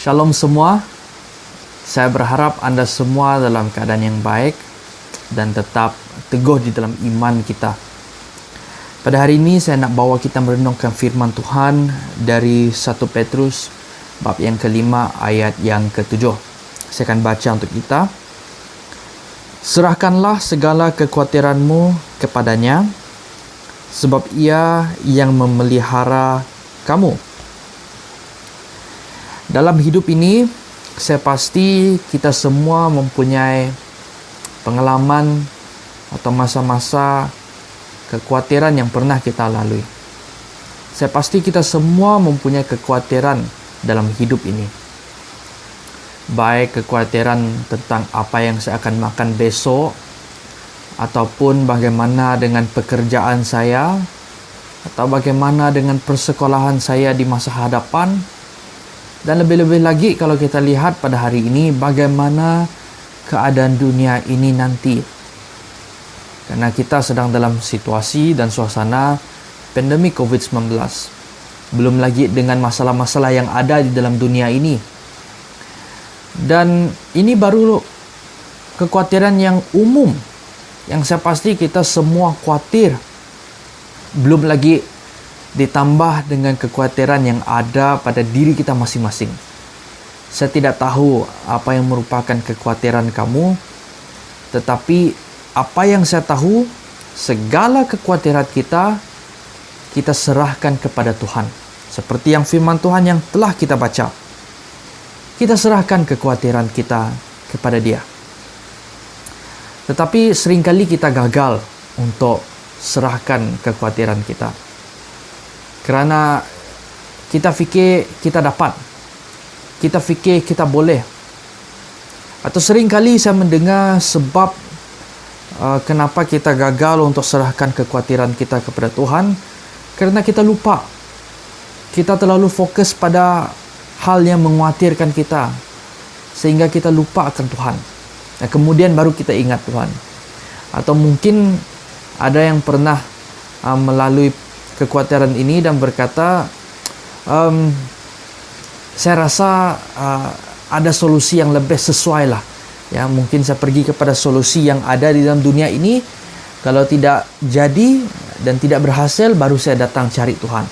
Shalom semua. Saya berharap Anda semua dalam keadaan yang baik dan tetap teguh di dalam iman kita. Pada hari ini saya nak bawa kita merenungkan firman Tuhan dari 1 Petrus bab yang ke-5 ayat yang ke-7. Saya akan baca untuk kita. Serahkanlah segala kekhawatiranmu kepadanya, sebab Ia yang memelihara kamu. Dalam hidup ini, saya pasti kita semua mempunyai pengalaman atau masa-masa kekhawatiran yang pernah kita lalui. Saya pasti kita semua mempunyai kekhawatiran dalam hidup ini. Baik kekhawatiran tentang apa yang saya akan makan besok, ataupun bagaimana dengan pekerjaan saya, atau bagaimana dengan persekolahan saya di masa hadapan. Dan lebih-lebih lagi kalau kita lihat pada hari ini bagaimana keadaan dunia ini nanti. Karena kita sedang dalam situasi dan suasana pandemi COVID-19. Belum lagi dengan masalah-masalah yang ada di dalam dunia ini. Dan ini baru kekhawatiran yang umum, yang saya pasti kita semua khawatir. Belum lagi ditambah dengan kekhawatiran yang ada pada diri kita masing-masing. Saya tidak tahu apa yang merupakan kekhawatiran kamu, tetapi apa yang saya tahu, segala kekhawatiran kita serahkan kepada Tuhan. Seperti yang firman Tuhan yang telah kita baca. Kita serahkan kekhawatiran kita kepada Dia. Tetapi seringkali kita gagal untuk serahkan kekhawatiran kita. Kerana kita fikir kita dapat. Kita fikir kita boleh. Atau seringkali saya mendengar sebab kenapa kita gagal untuk serahkan kekhawatiran kita kepada Tuhan. Kerana kita lupa. Kita terlalu fokus pada hal yang mengkhawatirkan kita. Sehingga kita lupa akan Tuhan. Dan kemudian baru kita ingat Tuhan. Atau mungkin ada yang pernah melalui kekhawatiran ini dan berkata, saya rasa ada solusi yang lebih sesuai lah. Ya, mungkin saya pergi kepada solusi yang ada di dalam dunia ini. Kalau tidak jadi dan tidak berhasil, baru saya datang cari Tuhan.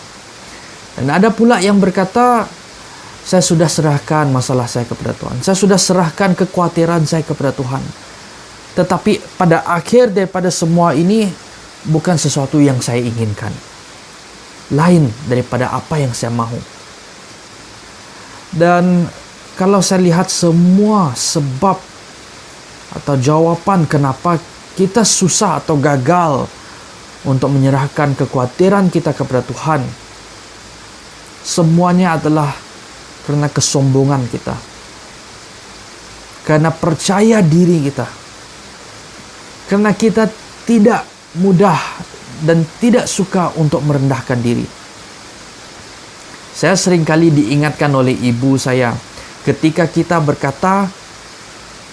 Dan ada pula yang berkata, saya sudah serahkan masalah saya kepada Tuhan. Saya sudah serahkan kekhawatiran saya kepada Tuhan. Tetapi pada akhir daripada semua ini, bukan sesuatu yang saya inginkan. Lain daripada apa yang saya mahu. Dan kalau saya lihat semua sebab atau jawapan kenapa kita susah atau gagal untuk menyerahkan kekhawatiran kita kepada Tuhan, semuanya adalah karena kesombongan kita, karena percaya diri kita, karena kita tidak mudah dan tidak suka untuk merendahkan diri. Saya seringkali diingatkan oleh ibu saya ketika kita berkata,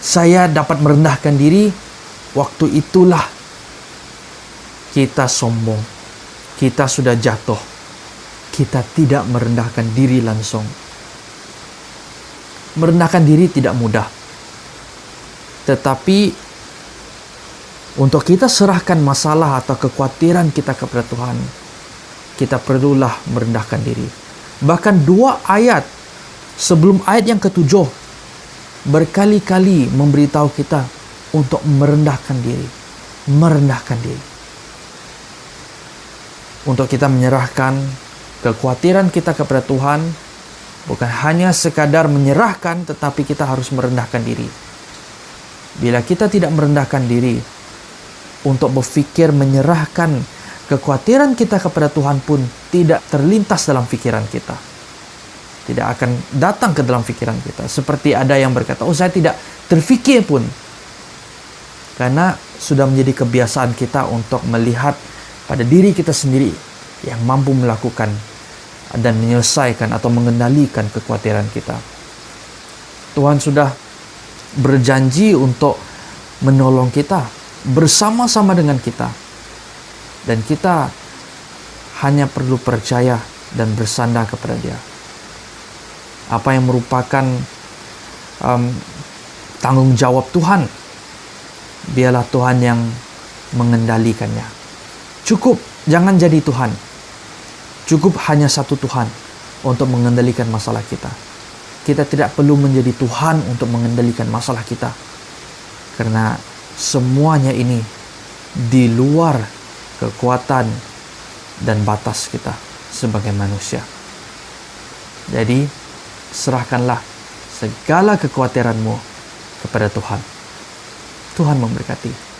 saya dapat merendahkan diri, waktu itulah kita sombong. Kita sudah jatuh. Kita tidak merendahkan diri langsung. Merendahkan diri tidak mudah. Tetapi untuk kita serahkan masalah atau kekhawatiran kita kepada Tuhan, kita perlulah merendahkan diri. Bahkan 2 ayat sebelum ayat yang ke-7 berkali-kali memberitahu kita untuk merendahkan diri. Merendahkan diri. Untuk kita menyerahkan kekhawatiran kita kepada Tuhan, bukan hanya sekadar menyerahkan, tetapi kita harus merendahkan diri. Bila kita tidak merendahkan diri, untuk berfikir menyerahkan kekhawatiran kita kepada Tuhan pun tidak terlintas dalam fikiran kita. Tidak akan datang ke dalam fikiran kita. Seperti ada yang berkata, saya tidak terfikir pun. Karena sudah menjadi kebiasaan kita untuk melihat pada diri kita sendiri yang mampu melakukan dan menyelesaikan atau mengendalikan kekhawatiran kita. Tuhan sudah berjanji untuk menolong kita, bersama-sama dengan kita. Dan kita hanya perlu percaya dan bersandar kepada Dia. apa yang merupakan tanggung jawab Tuhan, biarlah Tuhan yang mengendalikannya. Cukup, jangan jadi Tuhan. Cukup hanya satu Tuhan untuk mengendalikan masalah kita. Kita tidak perlu menjadi Tuhan untuk mengendalikan masalah kita. Karena semuanya ini di luar kekuatan dan batas kita sebagai manusia. Jadi, serahkanlah segala kekhawatiranmu kepada Tuhan. Tuhan memberkati.